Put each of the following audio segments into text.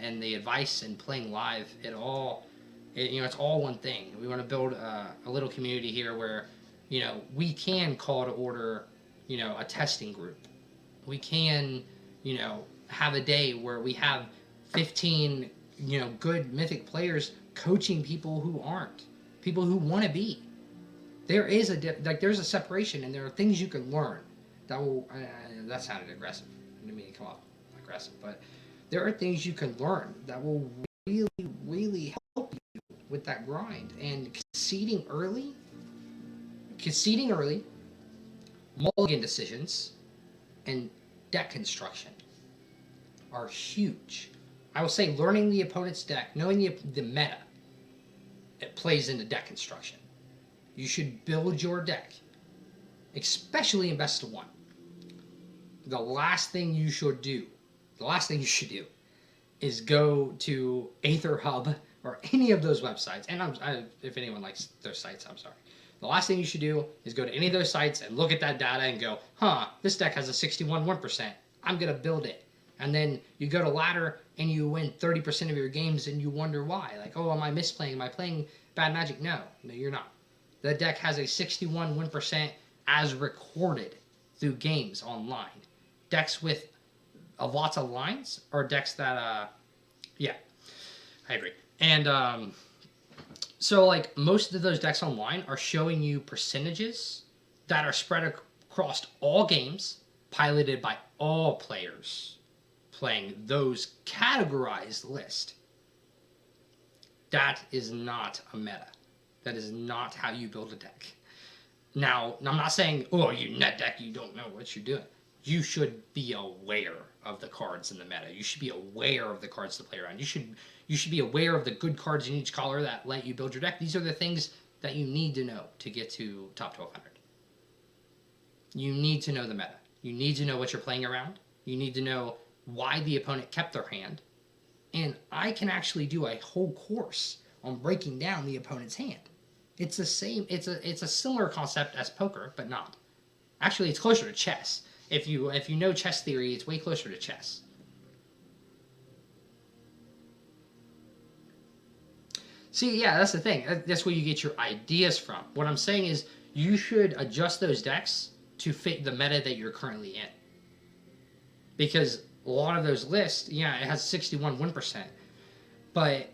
and the advice and playing live, it's all one thing. We want to build a little community here where, we can call to order, a testing group. We can, have a day where we have 15, good Mythic players coaching people who aren't, people who want to be. There is there's a separation, and there are things you can learn that will. That sounded aggressive. I didn't mean to come off aggressive, but there are things you can learn that will really, really help you with that grind. And conceding early, mulligan decisions, and deck construction are huge. I will say learning the opponent's deck, knowing the meta, it plays into deck construction. You should build your deck, especially in best of one. The last thing you should do is go to Aether Hub or any of those websites. And if anyone likes those sites, I'm sorry. The last thing you should do is go to any of those sites and look at that data and go, this deck has a 61-1%. I'm going to build it. And then you go to ladder and you win 30% of your games and you wonder why. Like, am I misplaying? Am I playing bad Magic? No, you're not. The deck has a 61-1% as recorded through games online. Decks with lots of lines are decks that, yeah, I agree. And so, like, most of those decks online are showing you percentages that are spread across all games, piloted by all players playing those categorized lists. That is not a meta. That is not how you build a deck. Now, I'm not saying, you net deck, you don't know what you're doing. You should be aware of the cards in the meta. You should be aware of the cards to play around. You should be aware of the good cards in each color that let you build your deck. These are the things that you need to know to get to top 1200. You need to know the meta. You need to know what you're playing around. You need to know why the opponent kept their hand. And I can actually do a whole course on breaking down the opponent's hand. It's the same. It's a similar concept as poker, but not. Actually, it's closer to chess. If you know chess theory, it's way closer to chess. See, yeah, that's the thing. That's where you get your ideas from. What I'm saying is you should adjust those decks to fit the meta that you're currently in. Because a lot of those lists, it has 61-1%. But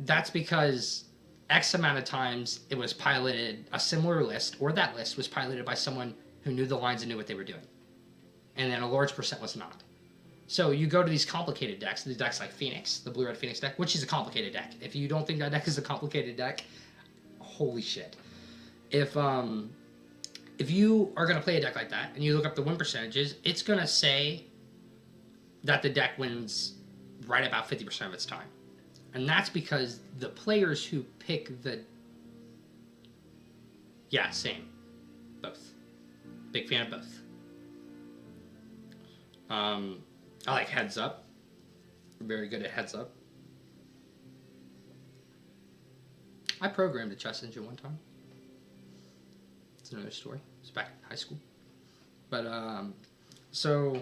that's because X amount of times it was piloted, a similar list, or that list was piloted by someone who knew the lines and knew what they were doing. And then a large percent was not. So you go to these complicated decks, the decks like Phoenix, the Blue-Red Phoenix deck, which is a complicated deck. If you don't think that deck is a complicated deck, holy shit. If you are going to play a deck like that, and you look up the win percentages, it's going to say that the deck wins right about 50% of its time. And that's because the players who pick the... Yeah, same. Both. Big fan of both. I like Heads Up. Very good at Heads Up. I programmed a chess engine one time. It's another story. It's back in high school. But, so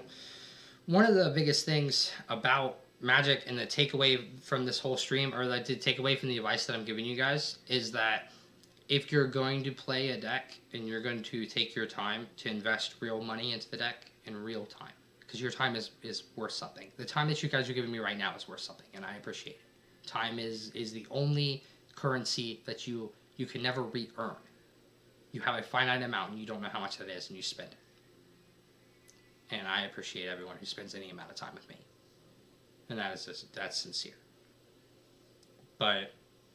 one of the biggest things about Magic and the takeaway from this whole stream, or the takeaway from the advice that I'm giving you guys, is that if you're going to play a deck and you're going to take your time to invest real money into the deck in real time, because your time is worth something. The time that you guys are giving me right now is worth something, and I appreciate it. Time is the only currency that you can never re-earn. You have a finite amount, and you don't know how much that is, and you spend it. And I appreciate everyone who spends any amount of time with me. And that's sincere. But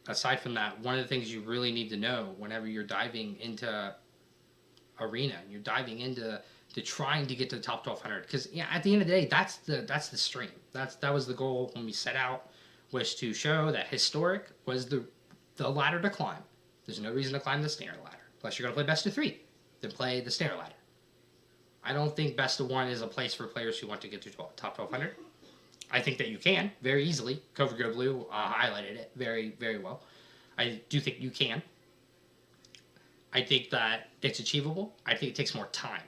aside from that, one of the things you really need to know whenever you're diving into Arena, and you're diving into trying to get to the top 1200, because at the end of the day, that's the stream. That was the goal when we set out, was to show that historic was the ladder to climb. There's no reason to climb the standard ladder unless you're going to play best of 3. Then play the standard ladder. I don't think best of 1 is a place for players who want to get to top 1200. I think that you can very easily. Cover Go Blue highlighted it very, very well. I do think you can. I think that it's achievable. I think it takes more time.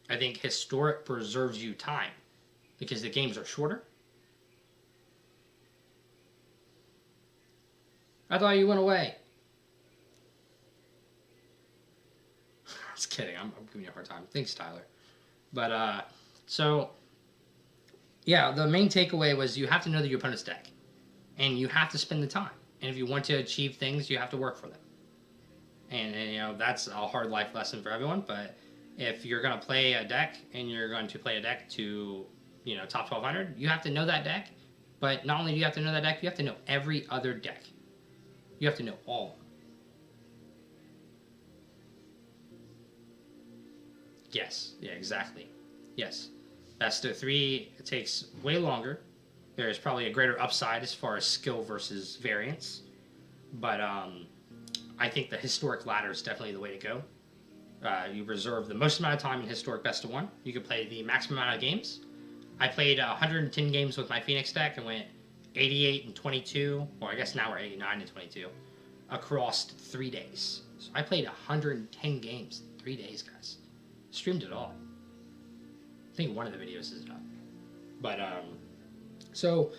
I think historic preserves you time because the games are shorter. I thought you went away. Just kidding. I'm giving you a hard time. Thanks, Tyler. But so yeah, the main takeaway was you have to know your opponent's deck, and you have to spend the time. And if you want to achieve things, you have to work for them. And you know that's a hard life lesson for everyone. But if you're going to play a deck and you're going to play a deck to top 1200, you have to know that deck. But not only do you have to know that deck, you have to know every other deck. You have to know all. Yes. Yeah. Exactly. Yes. Best of 3 it takes way longer. There's probably a greater upside as far as skill versus variance, but I think the historic ladder is definitely the way to go. You reserve the most amount of time in historic best of 1. You can play the maximum amount of games. I played 110 games with my Phoenix deck and went 88 and 22, or I guess now we're 89 and 22, across 3 days. So I played 110 games in 3 days, guys. Streamed it all. I think one of the videos is up. But so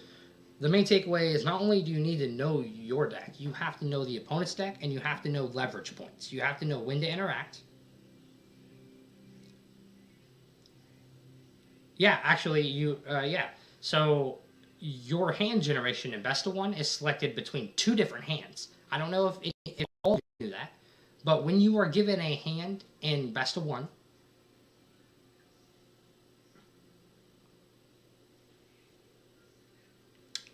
the main takeaway is not only do you need to know your deck, you have to know the opponent's deck, and you have to know leverage points. You have to know when to interact. Yeah, actually, yeah. So your hand generation in Best of 1 is selected between 2 different hands. I don't know if all do that, but when you are given a hand in Best of 1,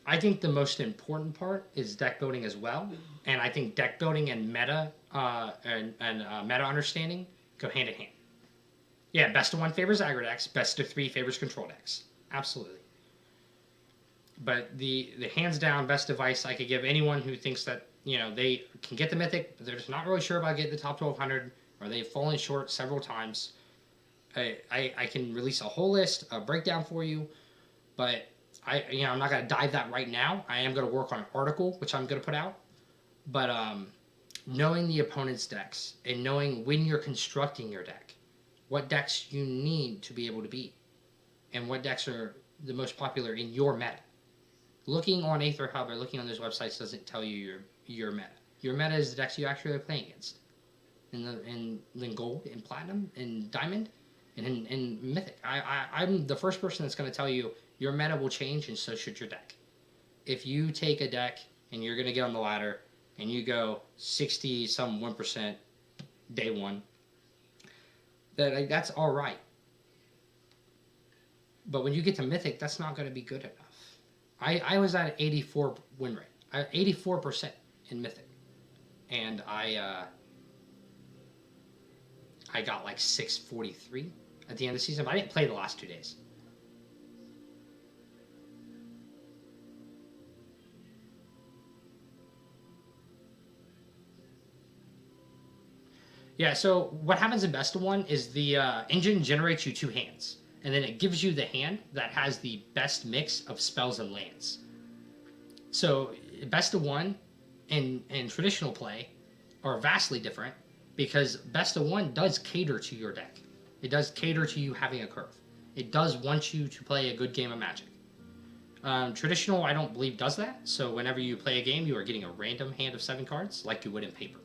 I think the most important part is deck building as well, and I think deck building and meta meta understanding go hand in hand. Yeah, best of 1 favors aggro decks, best of 3 favors control decks. Absolutely. But the hands down best advice I could give anyone who thinks that they can get the Mythic, but they're just not really sure about getting the top 1200, or they've fallen short several times. I can release a whole list, a breakdown for you, but I'm not going to dive that right now. I am going to work on an article, which I'm going to put out. But knowing the opponent's decks and knowing when you're constructing your deck, what decks you need to be able to beat, and what decks are the most popular in your meta. Looking on Aether Hub or looking on those websites doesn't tell you your meta. Your meta is the decks you actually are playing against. In Gold, in Platinum, in Diamond, and in Mythic. I'm the first person that's going to tell you your meta will change, and so should your deck. If you take a deck and you're going to get on the ladder and you go 60-some 1% day 1, that's all right. But when you get to Mythic, that's not going to be good enough. I was at an 84 win rate, 84% in Mythic, and I got like 643 at the end of the season, but I didn't play the last 2 days. Yeah, so what happens in Best of 1 is the engine generates you 2 hands, and then it gives you the hand that has the best mix of spells and lands. So Best of 1 and traditional play are vastly different, because Best of 1 does cater to your deck. It does cater to you having a curve. It does want you to play a good game of Magic. Traditional, I don't believe, does that. So whenever you play a game, you are getting a random hand of 7 cards, like you would in Paper.